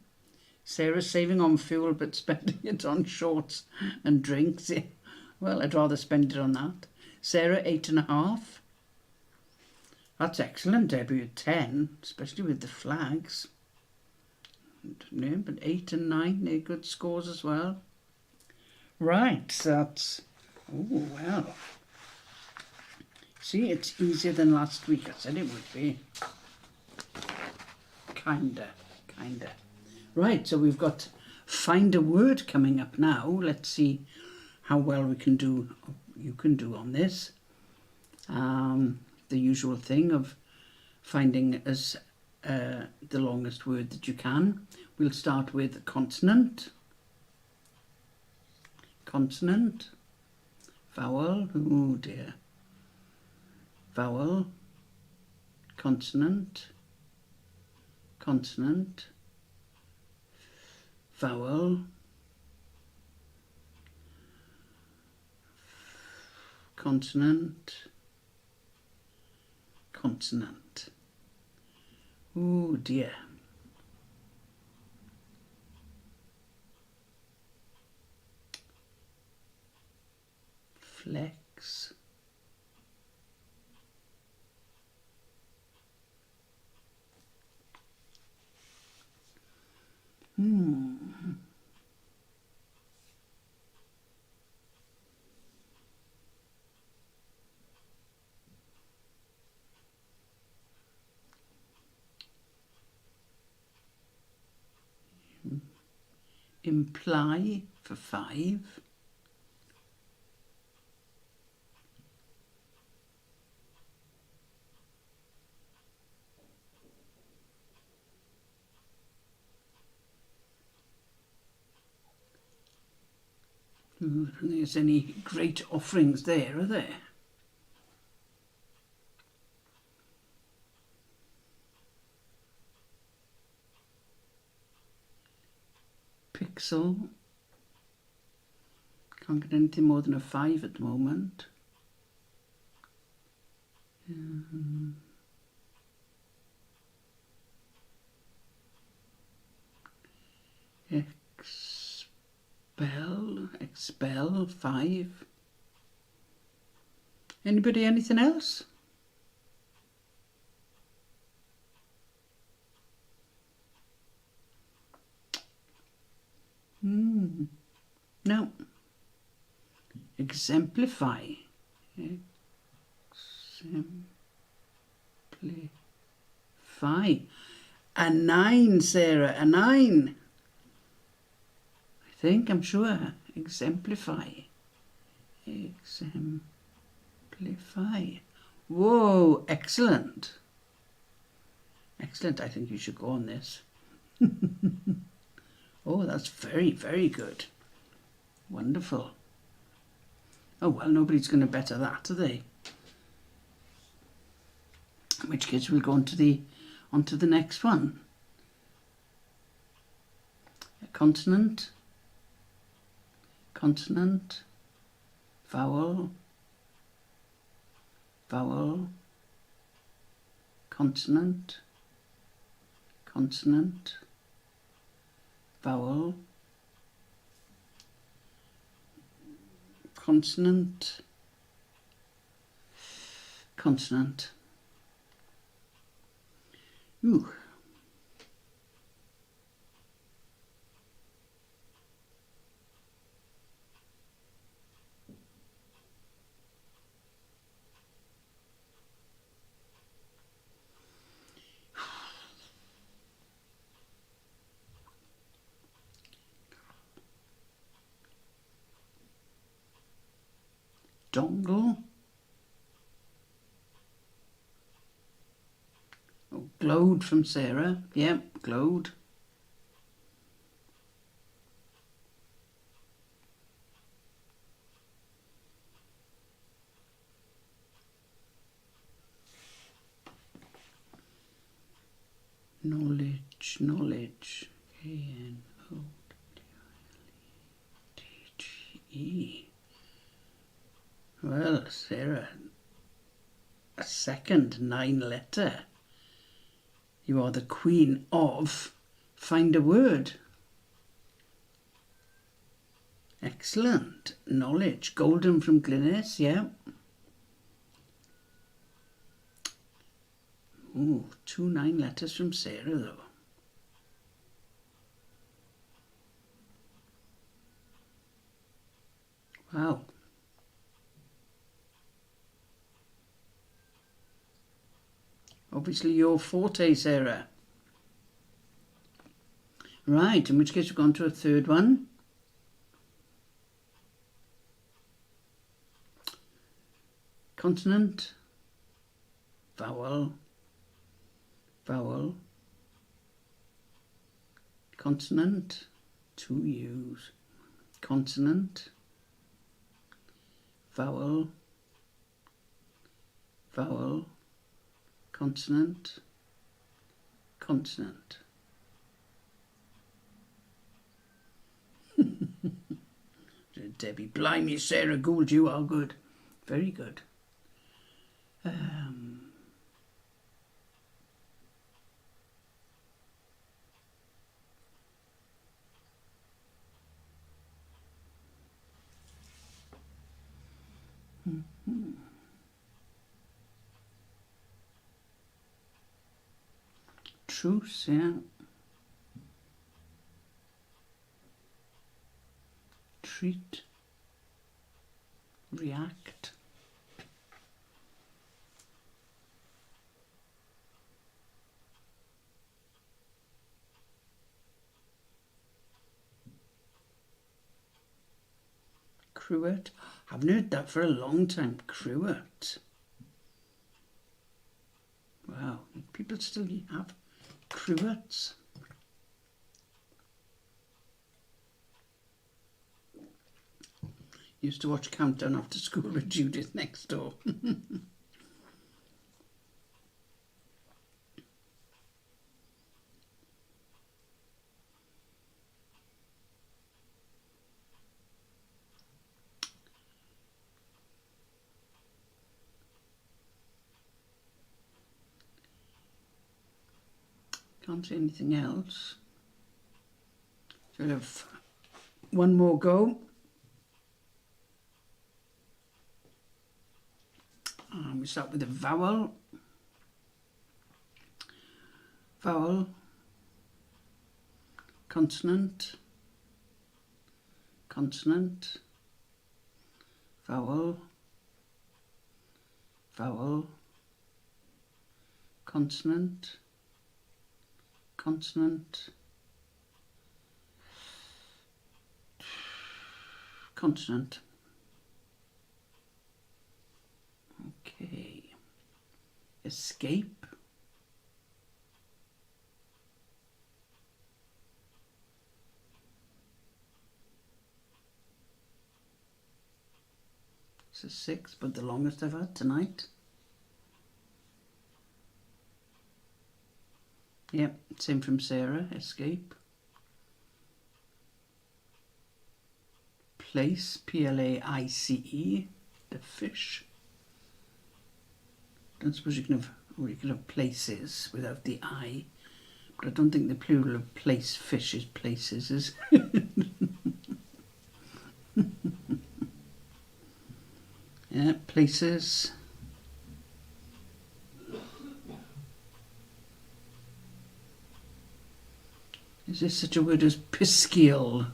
Sarah saving on fuel but spending it on shorts and drinks. Well, I'd rather spend it on that. Sarah, 8.5. That's excellent, Debbie with 10, especially with the flags. Yeah, but 8 and 9, they're good scores as well. Right, so that's... Oh, well. See, it's easier than last week. I said it would be. Kinda. Right, so we've got Find a Word coming up now. Let's see how well we can do, you can do on this. The usual thing of finding as the longest word that you can. We'll start with consonant. Consonant. Vowel. Oh dear. Vowel. Consonant. Consonant. Vowel. Consonant. Consonant. Oh dear. Flex. Imply for 5. I don't think there's any great offerings there, are there? Pixel. Can't get anything more than a 5 at the moment. Expel 5. Anybody anything else? No. Exemplify. Exemplify. A 9, Sarah. A 9. I'm sure. Exemplify. Exemplify. Whoa, excellent. Excellent. I think you should go on this. Oh, that's very, very good. Wonderful. Oh, well, nobody's going to better that, are they? In which case we'll go on to the next one. A consonant, consonant, vowel, vowel, consonant, consonant, vowel, consonant, consonant. Ooh. Dongle. Oh, glowed from Sarah. Yep, glowed. Knowledge, knowledge. Knowledge. Well, Sarah, a second 9-letter. You are the queen of find a word. Excellent. Knowledge. Golden from Glynis, yeah. Ooh, 2 9-letters from Sarah, though. Wow. Obviously your forte, Sarah. Right, in which case we've gone to a third one. Consonant, vowel, vowel, consonant, 2 U's, consonant, vowel, vowel, consonant, consonant. Debbie, blimey, Sarah Gould, you are good. Very good. Truce, yeah. Treat, react, cruet. I haven't heard that for a long time. Cruet. Wow, people still have cruets. Used to watch Countdown after school with Judith next door. Can't see anything else. So we'll have one more go. We start with a vowel. Vowel. Consonant. Consonant. Vowel. Vowel. Consonant. Consonant. Consonant. Okay. Escape. It's a 6, but the longest I've had tonight. Yep, same from Sarah, escape. Place, P-L-A-I-C-E, the fish. Don't suppose you can have, or you could have places without the I, but I don't think the plural of place fish is places, is yeah, places. Is there such a word as piscial?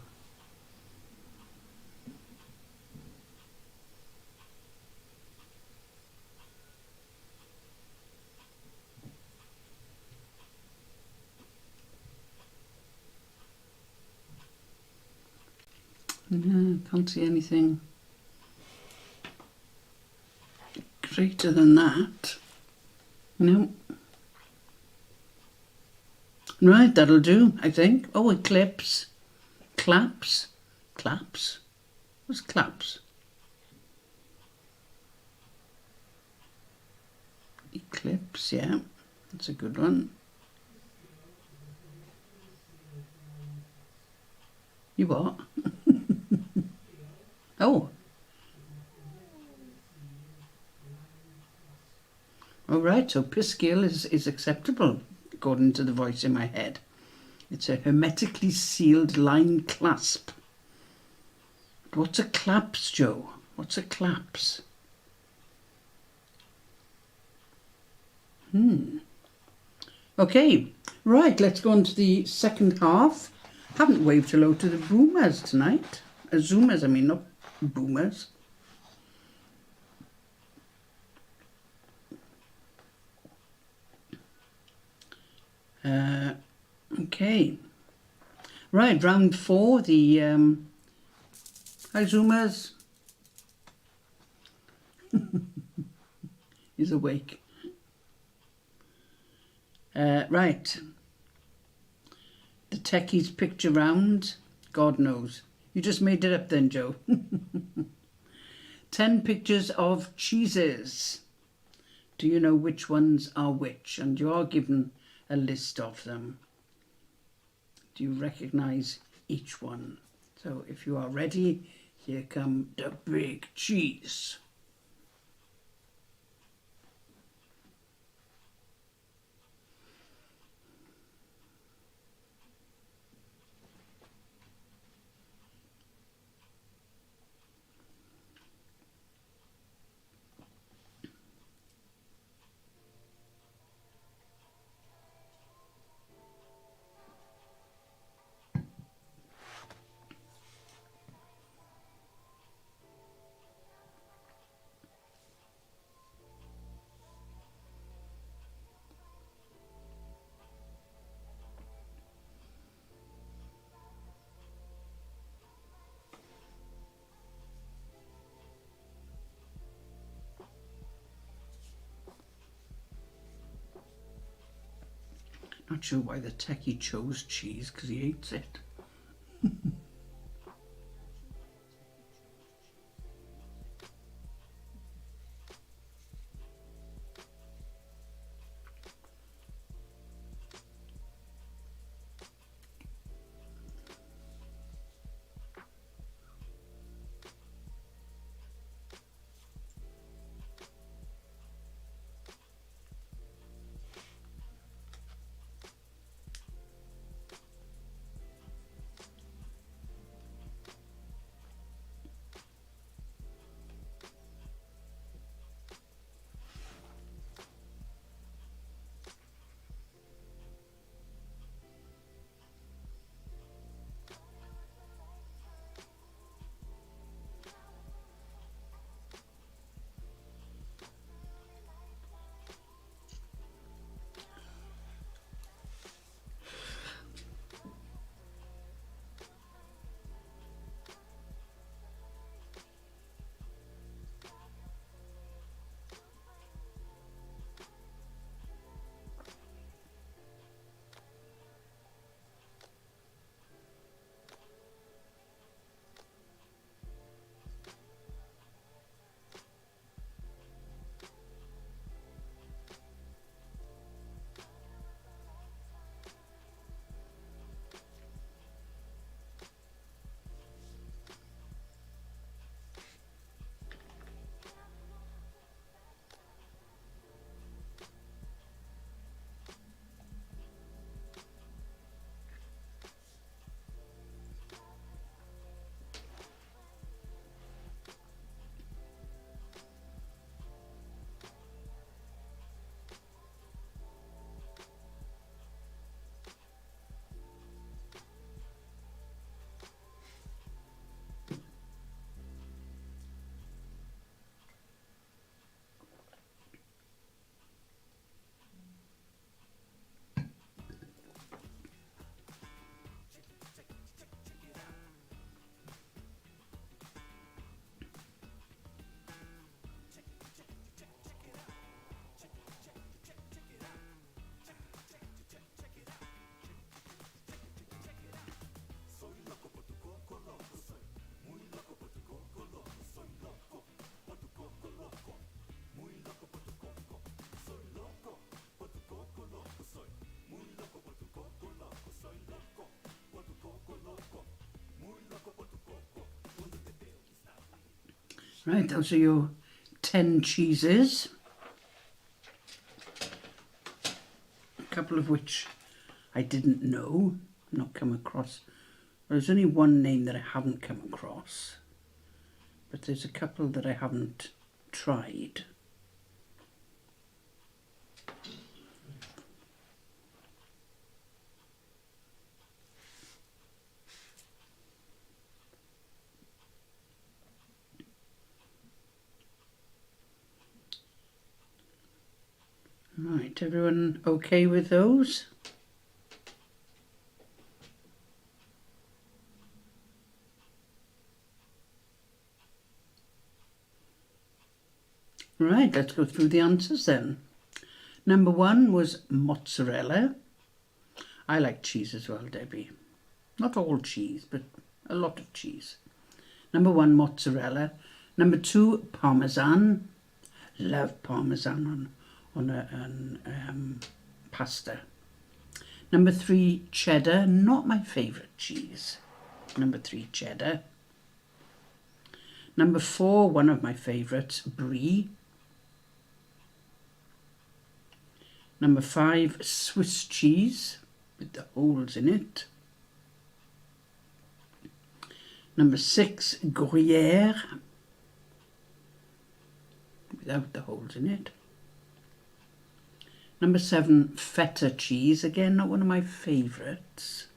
No, can't see anything greater than that. No. Right, that'll do, I think. Oh, eclipse. Claps. Claps? What's claps? Eclipse, yeah. That's a good one. You what? Oh. All right, so piscial is acceptable, according to the voice in my head. It's a hermetically sealed line clasp. But what's a claps, Joe? What's a claps? Okay, right, let's go on to the second half. Haven't waved hello to the boomers tonight. Zoomers, I mean, not boomers. Okay. Right, round 4, the... Hi, Zoomers. He's awake. Right. The techies picture round. God knows. You just made it up then, Joe. 10 pictures of cheeses. Do you know which ones are which? And you are given a list of them. Do you recognise each one? So if you are ready, here come the big cheese. Not sure why the techie chose cheese, because he hates it. Right, those are your 10 cheeses. A couple of which I didn't know, not come across. There's only one name that I haven't come across, but there's a couple that I haven't tried. Right, everyone okay with those? Right, let's go through the answers then. Number 1 was mozzarella. I like cheese as well, Debbie. Not all cheese, but a lot of cheese. Number 1, mozzarella. Number 2, parmesan. Love parmesan on pasta. Number 3, cheddar. Not my favourite cheese. Number 3, cheddar. Number 4, one of my favourites, brie. Number 5, Swiss cheese with the holes in it. Number 6, Gruyere without the holes in it. Number 7, feta cheese, again not one of my favourites.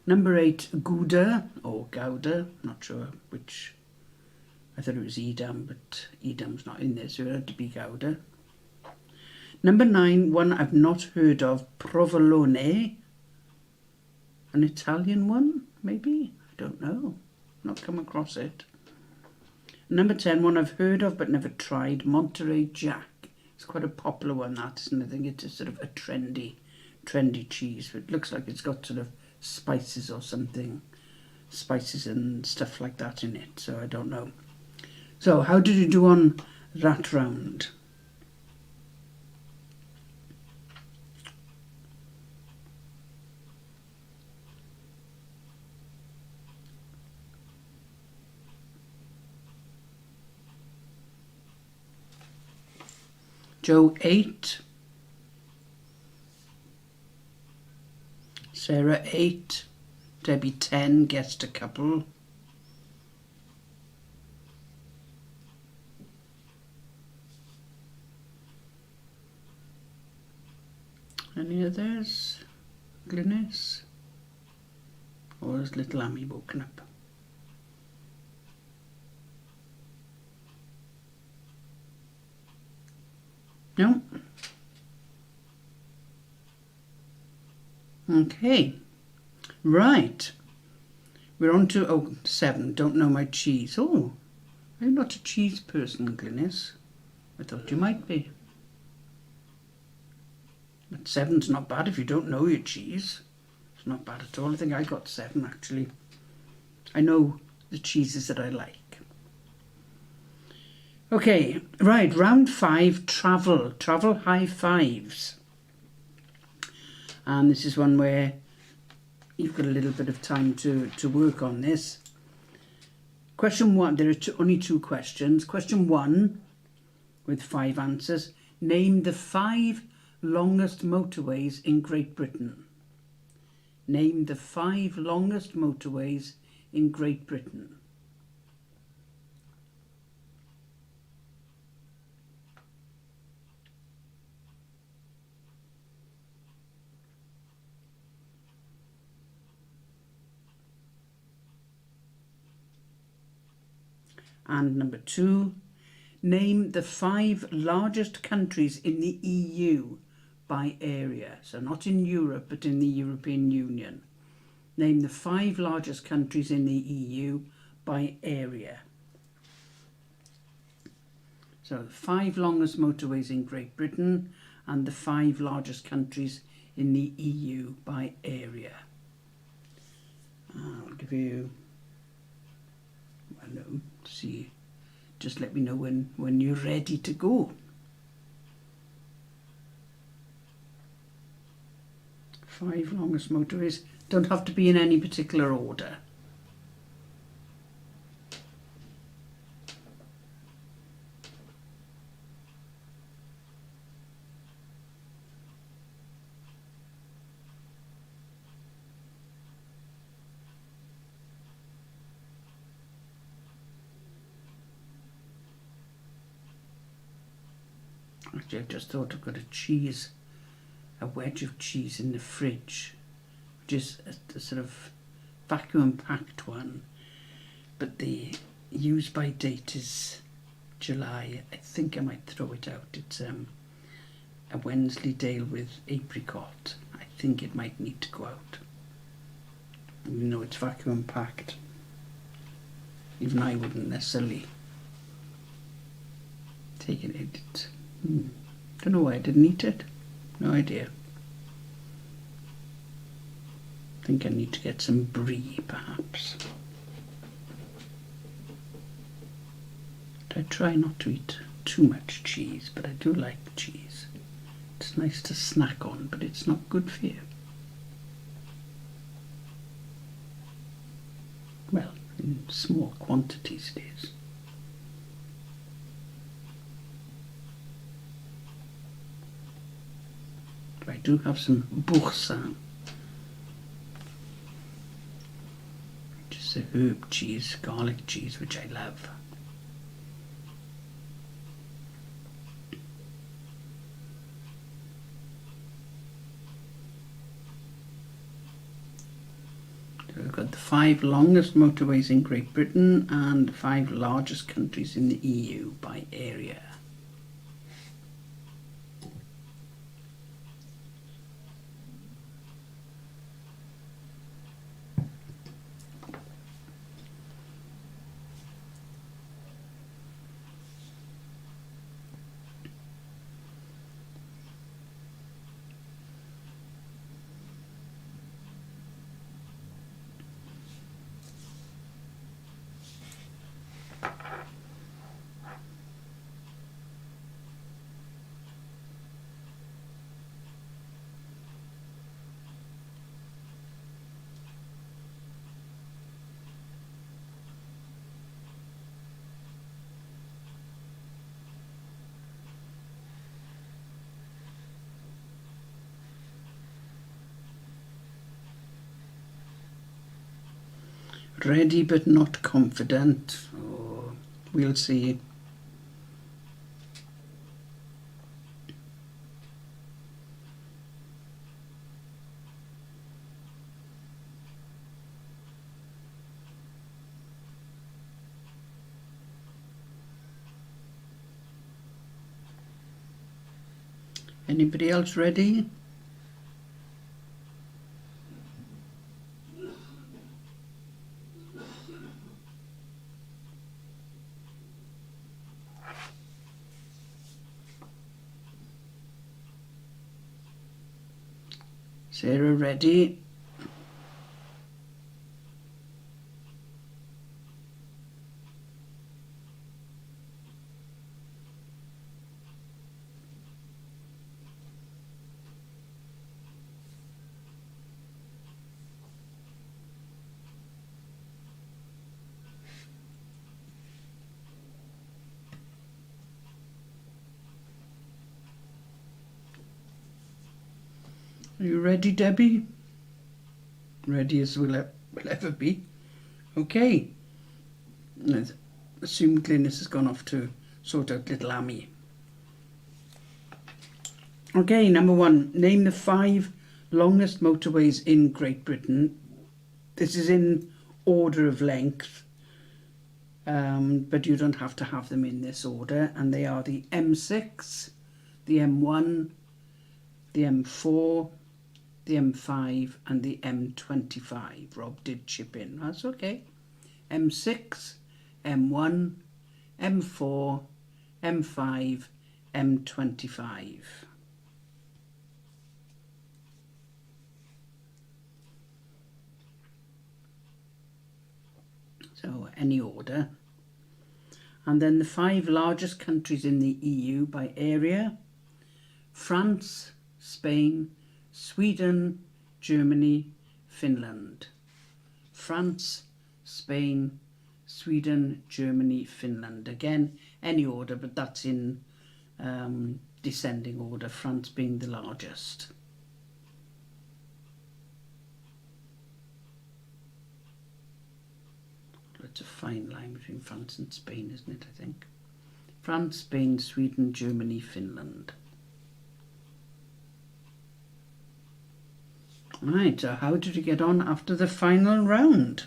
Number 8, Gouda or Gouda, not sure which. I thought it was Edam, but Edam's not in there, so it had to be Gouda. Number 9, one I've not heard of, provolone. An Italian one, maybe? I don't know. Not come across it. Number 10, one I've heard of but never tried, Monterey Jack. It's quite a popular one, that, isn't it? I think it's a sort of a trendy cheese. It looks like it's got sort of spices or something. Spices and stuff like that in it, so I don't know. So, how did you do on that round? Joe 8, Sarah 8, Debbie 10, guessed a couple. Any others? Glynis? Or has little Amy woken up? No? Okay. Right. We're on to 7. Don't know my cheese. Oh, I'm not a cheese person, Glynis. I thought you might be. But 7's not bad if you don't know your cheese. It's not bad at all. I think I got 7 actually. I know the cheeses that I like. Okay, right, round 5, travel high fives. And this is one where you've got a little bit of time to work on this. Question 1, there are only 2 questions. Question 1, with 5 answers. Name the 5 longest motorways in Great Britain. Name the 5 longest motorways in Great Britain. And number 2, name the 5 largest countries in the EU by area. So not in Europe, but in the European Union. Name the 5 largest countries in the EU by area. So the 5 longest motorways in Great Britain and the 5 largest countries in the EU by area. I'll give you, I don't know, see, just let me know when you're ready to go. 5 longest motorways, don't have to be in any particular order. Actually, I've just thought I've got a wedge of cheese in the fridge, which is a sort of vacuum packed one, but the use by date is July. I think I might throw it out. It's a Wensleydale with apricot. I think it might need to go out. Even though it's vacuum packed. Even I wouldn't necessarily take it. Don't know why I didn't eat it. No idea. I think I need to get some brie, perhaps. I try not to eat too much cheese, but I do like cheese. It's nice to snack on, but it's not good for you. Well, in small quantities it is. But I do have some boursin, which is a herb cheese, garlic cheese, which I love. We've got the 5 longest motorways in Great Britain and the 5 largest countries in the EU by area. Ready but not confident. Oh, we'll see. Anybody else ready? Sarah ready? Are you ready, Debbie? Ready as will ever be. Okay. I assume Glynis has gone off to sort out little Amy. Okay, number 1. Name the 5 longest motorways in Great Britain. This is in order of length, but you don't have to have them in this order. And they are the M6, the M1, the M4, the M5 and the M25. Rob did chip in, that's okay. M6, M1, M4, M5, M25. So any order. And then the 5 largest countries in the EU by area: France, Spain, Sweden, Germany, Finland. France, Spain, Sweden, Germany, Finland. Again, any order, but that's in descending order, France being the largest. It's a fine line between France and Spain, isn't it, I think? France, Spain, Sweden, Germany, Finland. Right, so how did you get on after the final round?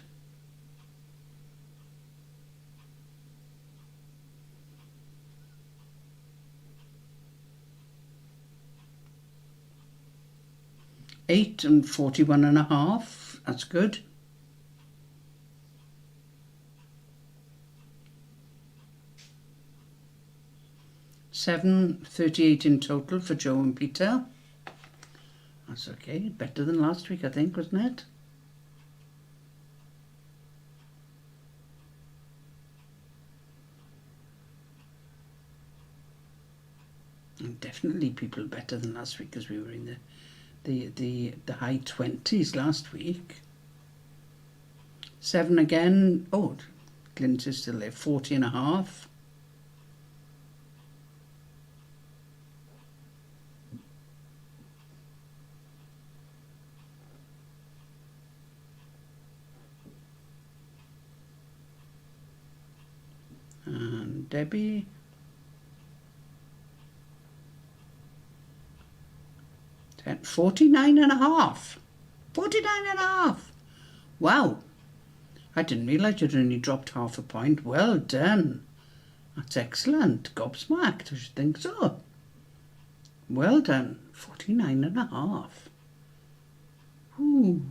Eight and 41.5. That's good. Seven, 38 in total for Joe and Peter. That's okay. Better than last week, I think, wasn't it? And definitely people better than last week, because we were in the high 20s last week. 7 again. Oh, Clint is still there. 40.5. And Debbie. Ten, 49.5. 49.5. Wow. I didn't realise you'd only dropped half a point. Well done. That's excellent. Gobsmacked, I should think so. Well done. 49.5. Ooh.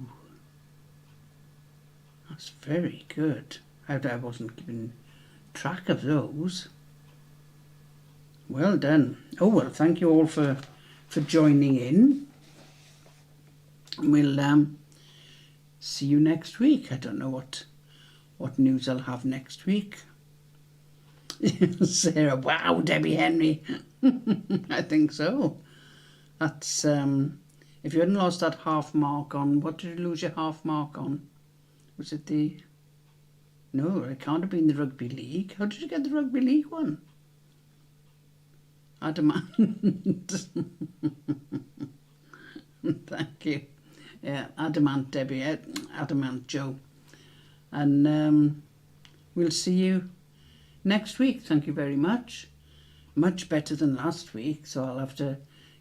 That's very good. I wasn't keeping track of those. Well done. Oh, well, thank you all for joining in. We'll see you next week. I don't know what news I'll have next week. Sarah, wow, Debbie Henry. I think so. That's if you hadn't lost that half mark on, what did you lose your half mark on? Was it the... No, it can't have been the rugby league. How did you get the rugby league one? Adamant. Thank you. Yeah, Adamant Debbie, Adamant Joe. And we'll see you next week. Thank you very much. Much better than last week, so I'll have to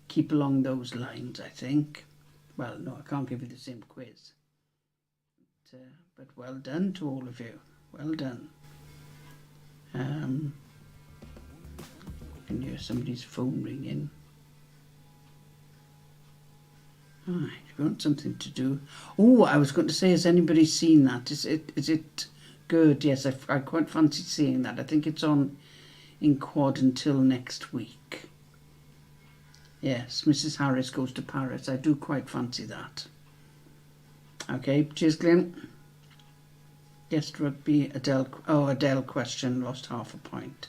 keep along those lines, I think. Well, no, I can't give you the same quiz. But well done to all of you. Well done. You can hear somebody's phone ringing. Right, you want something to do? Oh, I was going to say, has anybody seen that? Is it good? Yes, I quite fancy seeing that. I think it's on in quad until next week. Yes, Mrs. Harris Goes to Paris. I do quite fancy that. Okay, cheers, Glenn. Guest rugby, Adele question, lost half a point.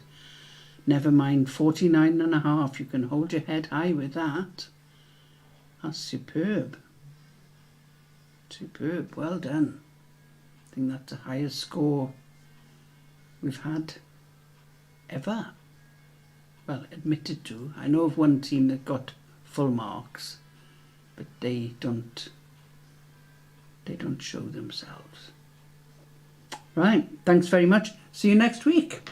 Never mind, 49.5. You can hold your head high with that. That's superb. Superb, well done. I think that's the highest score we've had ever. Well, admitted to. I know of one team that got full marks, but they don't show themselves. Right, thanks very much. See you next week.